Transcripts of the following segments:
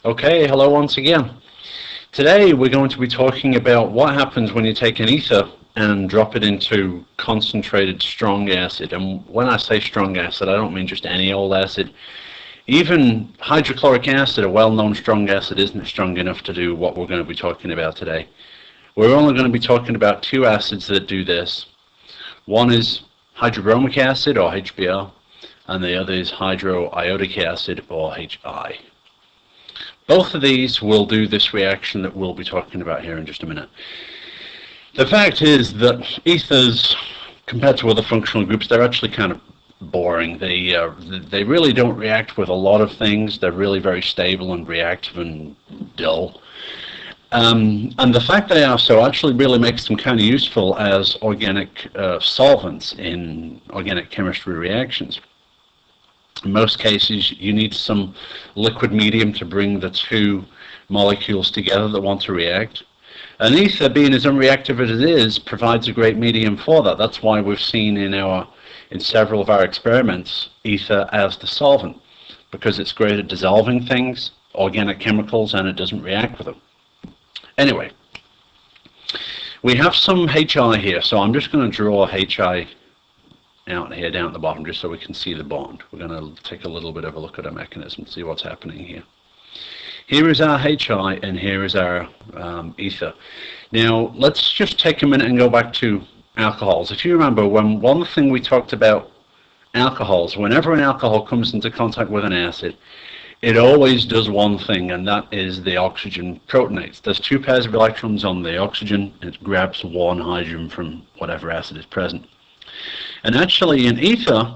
Okay, hello once again. Today we're going to be talking about what happens when you take an ether and drop it into concentrated strong acid. And when I say strong acid, I don't mean just any old acid. Even hydrochloric acid, a well-known strong acid, isn't strong enough to do what we're going to be talking about today. We're only going to be talking about two acids that do this. One is hydrobromic acid, or HBr, and the other is hydroiodic acid, or HI. Both of these will do this reaction that we'll be talking about here in just a minute. The fact is that ethers, compared to other functional groups, they're actually kind of boring. They really don't react with a lot of things. They're really very stable and reactive and dull. And the fact they are so actually really makes them kind of useful as organic solvents in organic chemistry reactions. In most cases, you need some liquid medium to bring the two molecules together that want to react. And ether, being as unreactive as it is, provides a great medium for that. That's why we've seen in several of our experiments ether as the solvent, because it's great at dissolving things, organic chemicals, and it doesn't react with them. Anyway, we have some HI here, so I'm just going to draw HI out here down at the bottom just so we can see the bond. We're going to take a little bit of a look at our mechanism, see what's happening here. Here is our HI and here is our ether. Now let's just take a minute and go back to alcohols. If you remember, one thing we talked about alcohols, whenever an alcohol comes into contact with an acid, it always does one thing, and that is the oxygen protonates. There's two pairs of electrons on the oxygen, and it grabs one hydrogen from whatever acid is present. And actually an ether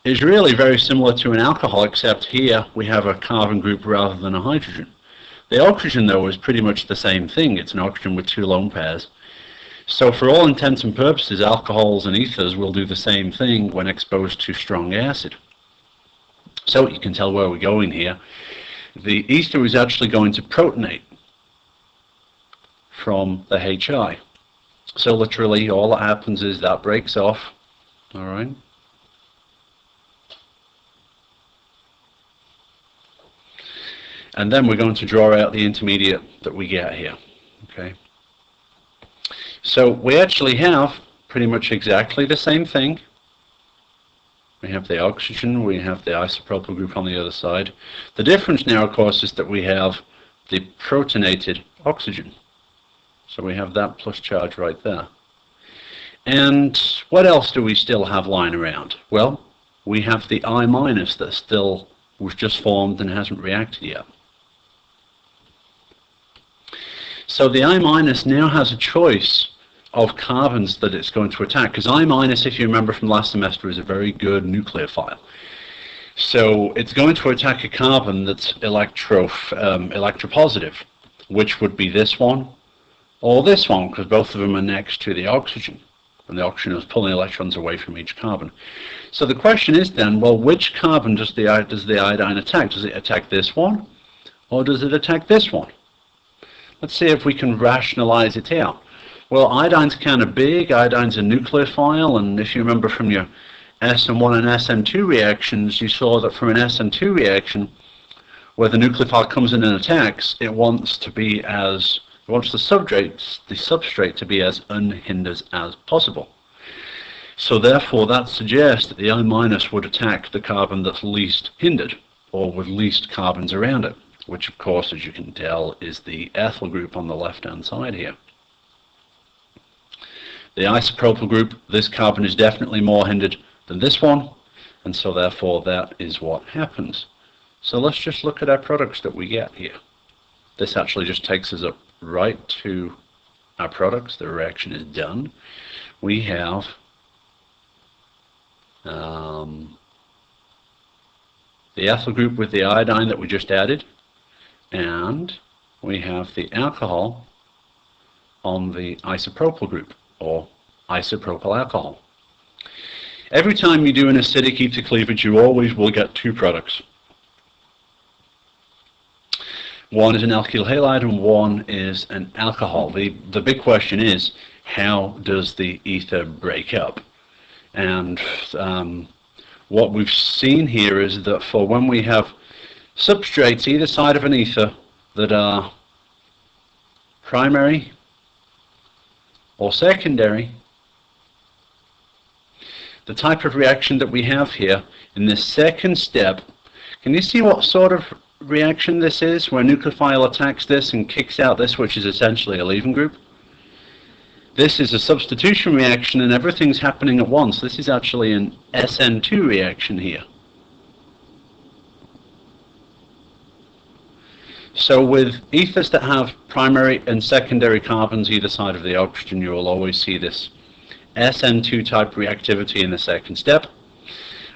is really very similar to an alcohol, except here we have a carbon group rather than a hydrogen. The oxygen, though, is pretty much the same thing. It's an oxygen with two lone pairs. So for all intents and purposes, alcohols and ethers will do the same thing when exposed to strong acid. So you can tell where we're going here. The ether is actually going to protonate from the HI. So literally all that happens is that breaks off, all right? And then we're going to draw out the intermediate that we get here, okay? So we actually have pretty much exactly the same thing. We have the oxygen, we have the isopropyl group on the other side. The difference now, of course, is that we have the protonated oxygen. So we have that plus charge right there. And what else do we still have lying around? Well, we have the I- that still was just formed and hasn't reacted yet. So the I- now has a choice of carbons that it's going to attack, because I-, if you remember from last semester, is a very good nucleophile. So it's going to attack a carbon that's electropositive, which would be this one, or this one, because both of them are next to the oxygen, and the oxygen is pulling electrons away from each carbon. So the question is then, well, which carbon does the iodine attack? Does it attack this one, or does it attack this one? Let's see if we can rationalize it out. Well, iodine's kind of big, iodine's a nucleophile, and if you remember from your SN1 and SN2 reactions, you saw that from an SN2 reaction, where the nucleophile comes in and attacks, it wants the substrate to be as unhindered as possible. So therefore that suggests that the I- would attack the carbon that's least hindered, or with least carbons around it, which of course, as you can tell, is the ethyl group on the left hand side here. The isopropyl group, this carbon is definitely more hindered than this one, and so therefore that is what happens. So let's just look at our products that we get here. This actually just takes us up right to our products. The reaction is done. We have the ethyl group with the iodine that we just added, and we have the alcohol on the isopropyl group, or isopropyl alcohol. Every time you do an acidic ether cleavage, you always will get two products. One is an alkyl halide and one is an alcohol. The big question is, how does the ether break up? And what we've seen here is that for when we have Substrates either side of an ether that are primary or secondary, the type of reaction that we have here in this second step, can you see what sort of reaction this is, where nucleophile attacks this and kicks out this, which is essentially a leaving group? This is a substitution reaction and everything's happening at once. This is actually an SN2 reaction here. So with ethers that have primary and secondary carbons either side of the oxygen, you will always see this SN2 type reactivity in the second step,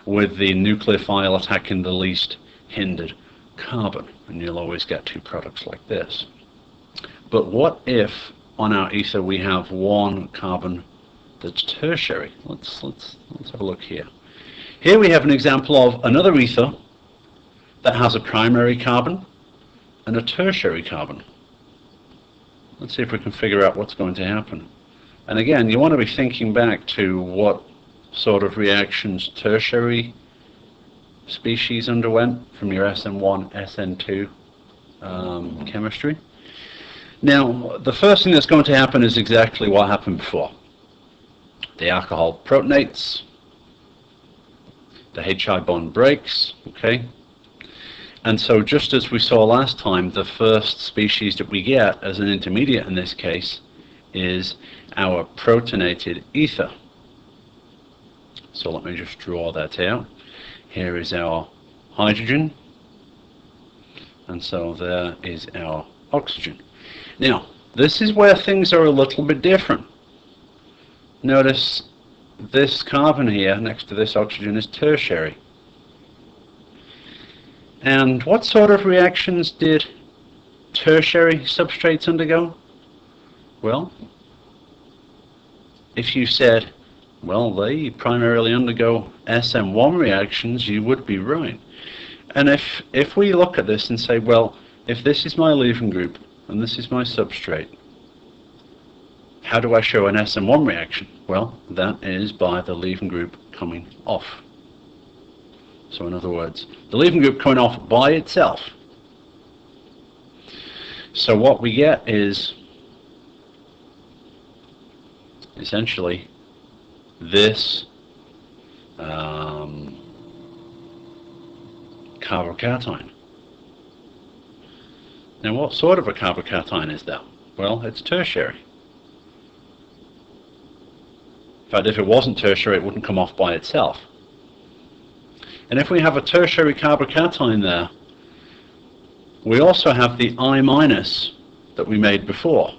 with the nucleophile attacking the least hindered carbon, and you'll always get two products like this. But what if on our ether we have one carbon that's tertiary? Let's have a look here. Here we have an example of another ether that has a primary carbon and a tertiary carbon. Let's see if we can figure out what's going to happen. And again, you want to be thinking back to what sort of reactions tertiary species underwent from your SN1, SN2 chemistry. Now, the first thing that's going to happen is exactly what happened before. The alcohol protonates, the HI bond breaks, okay? And so just as we saw last time, the first species that we get as an intermediate in this case is our protonated ether. So let me just draw that out. Here is our hydrogen, and so there is our oxygen. Now, this is where things are a little bit different. Notice this carbon here next to this oxygen is tertiary. And what sort of reactions did tertiary substrates undergo? Well, if you said, well, they primarily undergo SM1 reactions, you would be right. And if we look at this and say, well, if this is my leaving group and this is my substrate, how do I show an SM1 reaction? Well, that is by the leaving group coming off. So in other words, the leaving group coming off by itself. So what we get is essentially this carbocation. Now, what sort of a carbocation is that? Well, it's tertiary. In fact, if it wasn't tertiary, it wouldn't come off by itself. And if we have a tertiary carbocation there, we also have the I- that we made before.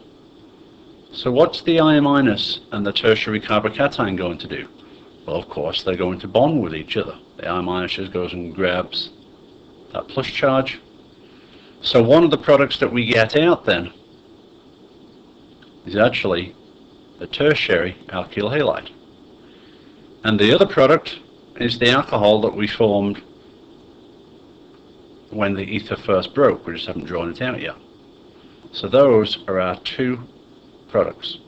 So what's the I- and the tertiary carbocation going to do? Well, of course, they're going to bond with each other. The I- just goes and grabs that plus charge. So one of the products that we get out then is actually a tertiary alkyl halide. And the other product is the alcohol that we formed when the ether first broke. We just haven't drawn it out yet. So those are our two products.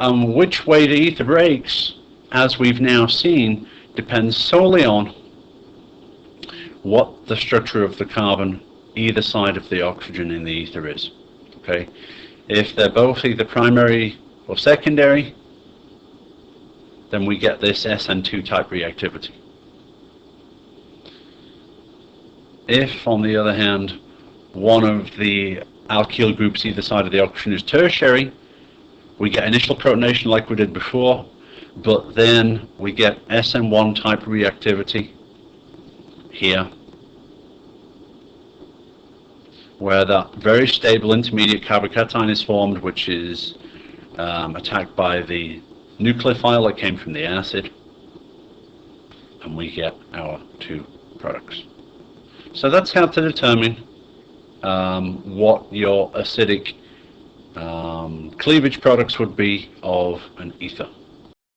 Which way the ether breaks, as we've now seen, depends solely on what the structure of the carbon either side of the oxygen in the ether is. Okay, if they're both either primary or secondary, then we get this SN2 type reactivity. If, on the other hand, one of the alkyl groups either side of the oxygen is tertiary, we get initial protonation like we did before, but then we get SN1 type reactivity here, where that very stable intermediate carbocation is formed, which is attacked by the nucleophile that came from the acid, and we get our two products. So that's how to determine what your acidic cleavage products would be of an ether.